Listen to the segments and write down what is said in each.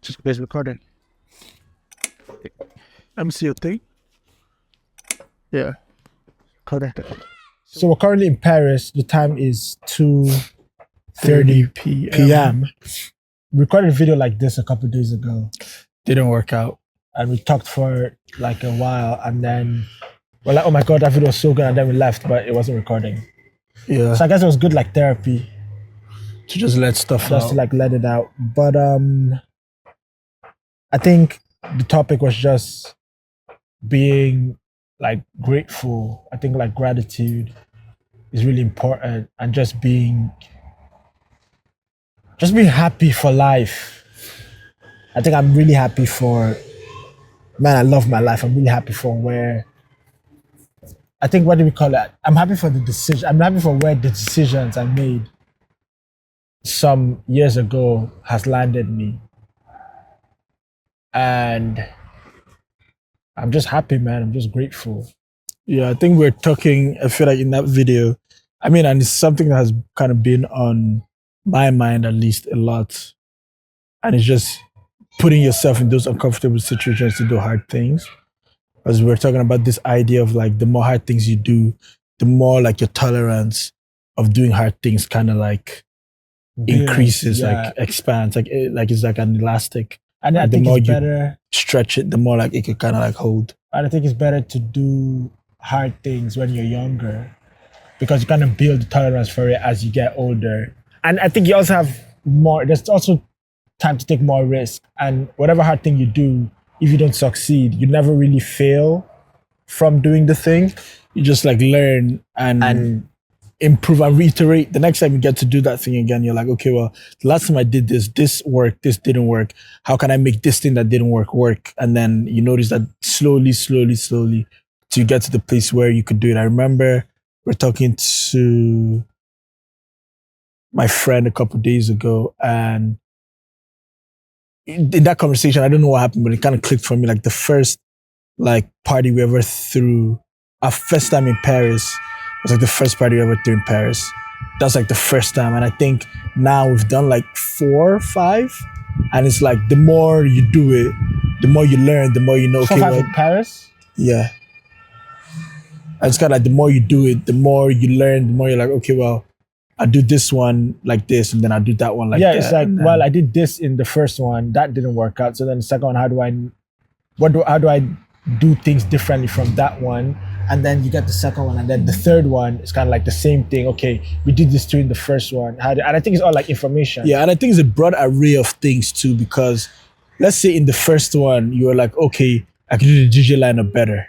Just because recording. Let me see your thing. Yeah. Correct. So we're currently in Paris. The time is 2:30 p.m. Recorded a video like this a couple days ago, Didn't work out. and we talked for like a while, and then we're like, "Oh my god, that video was so good!" And then we left, but it wasn't recording. Yeah. So I guess it was good, like therapy, To just let stuff just out. to like let it out. But I think the topic was just being like grateful. I think like gratitude is really important, and just being happy for life. I think I'm really happy for, man, I love my life. I'm really happy for where, I think, what do we call it? I'm happy for the decision. I'm happy for where the decisions I made some years ago has landed me. And I'm just happy, man. I'm just grateful. Yeah, I think we're talking, I feel like in that video, I mean, and it's something that has kind of been on my mind at least a lot. And it's just putting yourself in those uncomfortable situations to do hard things. As we're talking about this idea of like the more hard things you do, the more like your tolerance of doing hard things kind of like increases, Yeah. like expands, like it's like an elastic. And I the think more it's you better. stretch it, the more like it could kind of like hold. And I think it's better to do hard things when you're younger, because you kind of build tolerance for it as you get older. And I think you also have more, there's also time to take more risk. And whatever hard thing you do, if you don't succeed, you never really fail from doing the thing. You just like learn and improve and reiterate. The next time you get to do that thing again, you're like, okay, well, the last time I did this worked, this didn't work. How can I make this thing that didn't work? And then you notice that slowly, till you get to the place where you could do it. I remember we're talking to my friend a couple of days ago, and in that conversation, I don't know what happened, but it kind of clicked for me. Like the first like party we ever threw, our first time in Paris, was like the first party we ever threw in Paris. That's like the first time. And I think now we've done like 4 or 5. And it's like the more you do it, the more you learn, the more you know. So Okay, far well, in Paris? yeah. And it's kind of like the more you do it, the more you learn, the more you're like, okay, well, I do this one like this, and then I do that one like that. It's like, well, I did this in the first one, that didn't work out. So then the second one, how do I do things differently from that one? And then you get the second one, and then the third one is kind of like the same thing. Okay, we did this too in the first one. And I think it's all like information. Yeah, and I think it's a broad array of things too, because let's say in the first one, you were like, okay, I can do the DJ lineup better.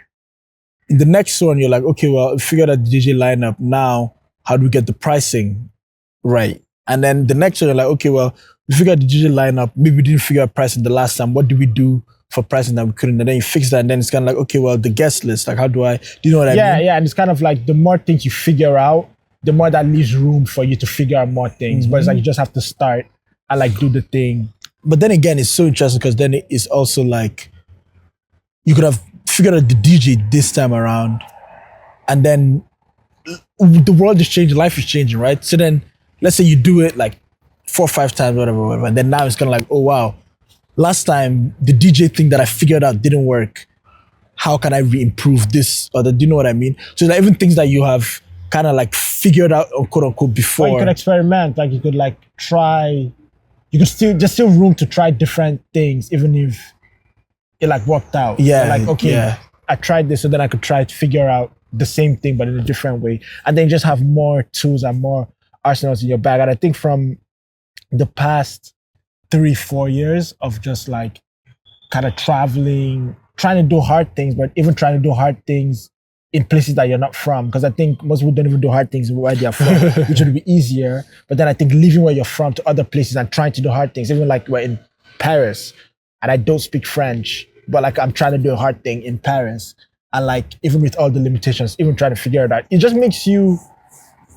In the next one, you're like, okay, well, we figured out the DJ lineup. Now, how do we get the pricing right? And then the next one, you're like, okay, well, we figured out the DJ lineup. Maybe we didn't figure out pricing the last time. What do we do for pricing that we couldn't? And then you fix that, and then it's kind of like, okay, well, the guest list, like, do you know what I mean? Yeah, and it's kind of like the more things you figure out, the more that leaves room for you to figure out more things. But it's like you just have to start and like do the thing. But then again, it's so interesting because then it's also like you could have figured out the DJ this time around, and then the world is changing, life is changing, right? So then let's say you do it like 4 or 5 times, whatever, and then now it's kind of like, oh wow, last time the DJ thing that I figured out didn't work. How can I re-improve this or that? Do you know what I mean? So like even things that you have kind of like figured out, or quote unquote, before. Or you could experiment, like you could like try. You could still room to try different things, even if it like worked out. Yeah, You're like, okay, yeah. I tried this, so then I could try to figure out the same thing but in a different way, and then just have more tools and more arsenals in your bag. And I think from the past 3-4 years of just like kind of traveling, trying to do hard things, but even trying to do hard things in places that you're not from, because I think most people don't even do hard things where they're from, which would be easier. But then I think leaving where you're from to other places and trying to do hard things, even like we're in Paris and I don't speak French, but like I'm trying to do a hard thing in Paris, and like even with all the limitations, even trying to figure it out, it just makes you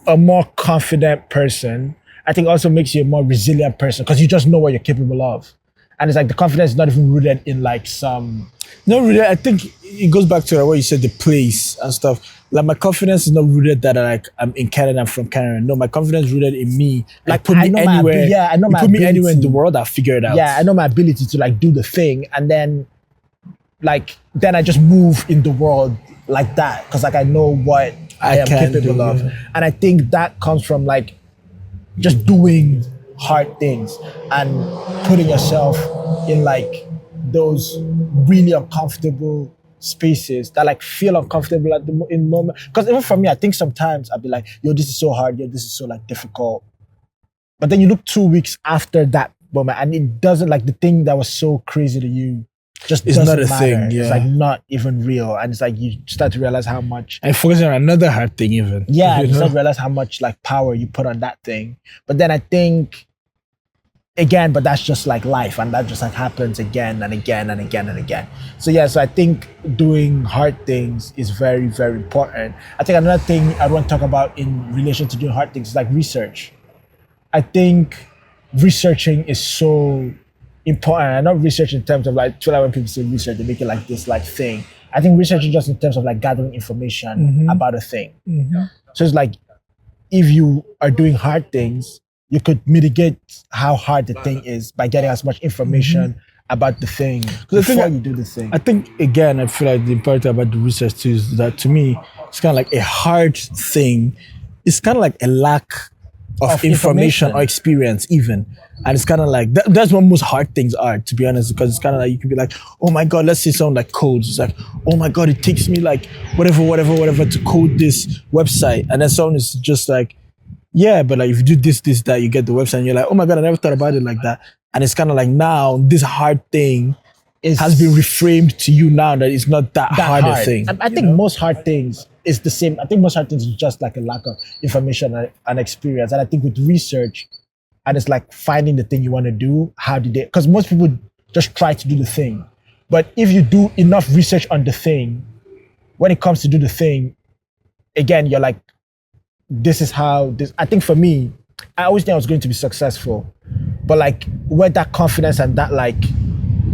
a more confident person. I think also makes you a more resilient person, because you just know what you're capable of. And it's like the confidence is not even rooted in like some. No, really, I think it goes back to what you said, the place and stuff. Like my confidence is not rooted that I'm in Canada, I'm from Canada. No, my confidence is rooted in me. Like put me anywhere. I know my put me ability. anywhere in the world, I'll figure it out. Yeah, I know my ability to like do the thing, and then I just move in the world like that because like I know what I am capable of, and I think that comes from like just doing hard things and putting yourself in like those really uncomfortable spaces that like feel uncomfortable in the moment. Because even for me, I think sometimes I'll be like, yo, this is so hard, yo, this is so like difficult. But then you look 2 weeks after that moment and it doesn't, like the thing that was so crazy to you just it's doesn't not a matter. thing. Yeah. It's like not even real. And it's like you start to realize how much. And focusing on another hard thing even. Yeah, you start to realize how much like power you put on that thing. But then I think, again, but that's just like life, and that just like happens again and again and again and again. So yeah, so I think doing hard things is very, very important. I think another thing I want to talk about in relation to doing hard things is like research. I think researching is so important. And not research in terms of like, when people say research, they make it like this like thing. I think researching just in terms of like gathering information about a thing. So it's like, if you are doing hard things, you could mitigate how hard the thing is by getting as much information about the thing before you do the thing. I think, again, I feel like the important thing about the research too is that to me, it's kind of like a hard thing. It's kind of like a lack of information or experience even. And it's kind of like, that's what most hard things are, to be honest, because it's kind of like, you could be like, oh my God, let's say something like codes. It's like, oh my God, it takes me like whatever to code this website. And then someone is just like, yeah, but like if you do this, that, you get the website and you're like, oh my God, I never thought about it like that. And it's kind of like now this hard thing has been reframed to you now that it's not that hard a thing. I think most hard things is the same. I think most hard things is just like a lack of information and experience. And I think with research, and it's like finding the thing you want to do, because most people just try to do the thing. But if you do enough research on the thing, when it comes to do the thing, again, you're like, this is how this. I think for me, I always think I was going to be successful, but like where that confidence and that like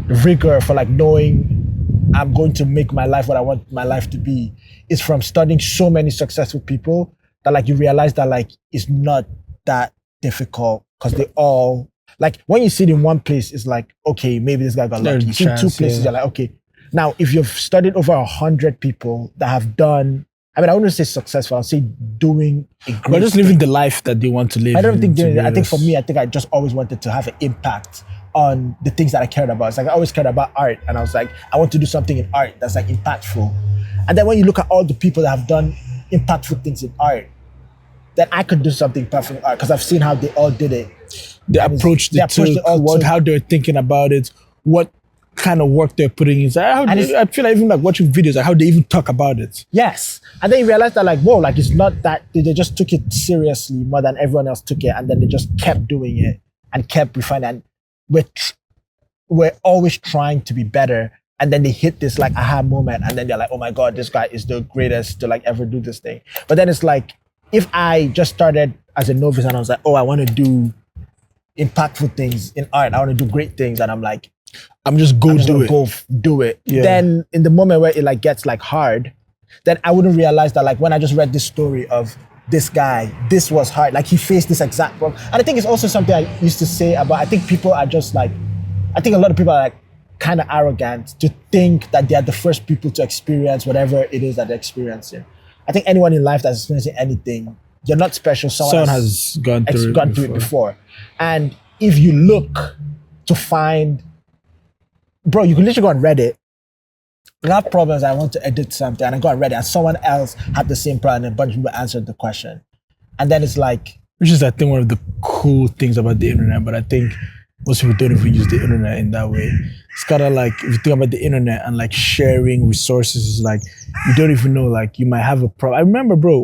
rigor for like knowing I'm going to make my life what I want my life to be is from studying so many successful people that like you realize that like it's not that difficult because they all like when you sit in one place, it's like, okay, maybe this guy got lucky. You see two places, you're like, okay. Now, if you've studied over 100 people that have done, I mean, I wouldn't say successful, I'll say doing a great but just living the life that they want to live. I don't think doing it. I think for me, I think I just always wanted to have an impact on the things that I cared about. It's like I always cared about art, and I was like, I want to do something in art that's like impactful. And then when you look at all the people that have done impactful things in art, then I could do something impactful in art because I've seen how they all did it. They approached it, how they're thinking about it, what kind of work they're putting in. I feel like even like watching videos, like how they even talk about it. Yes. And then you realize that like, whoa, like it's not that, they just took it seriously more than everyone else took it. And then they just kept doing it and kept refining. And we're always trying to be better. And then they hit this like aha moment. And then they're like, oh my God, this guy is the greatest to like ever do this thing. But then it's like, if I just started as a novice and I was like, oh, I want to do impactful things in art, I want to do great things. And I'm like, I'm just go do it. Yeah. Then in the moment where it like gets like hard, then I wouldn't realize that like when I just read this story of this guy, this was hard. Like he faced this exact problem. And I think it's also something I used to say about, I think people are just like, I think a lot of people are like kind of arrogant to think that they are the first people to experience whatever it is that they're experiencing. I think anyone in life that's experiencing anything, you're not special. Someone has gone through it before. And if you look to find, bro, you can literally go on Reddit. I have problems, I want to edit something, and I go on Reddit, and someone else had the same problem, and a bunch of people answered the question. And then it's like... Which is, I think, one of the cool things about the internet, but I think most people don't even use the internet in that way. It's kind of like, if you think about the internet and like sharing resources, is like, you don't even know, like, you might have a problem. I remember, bro,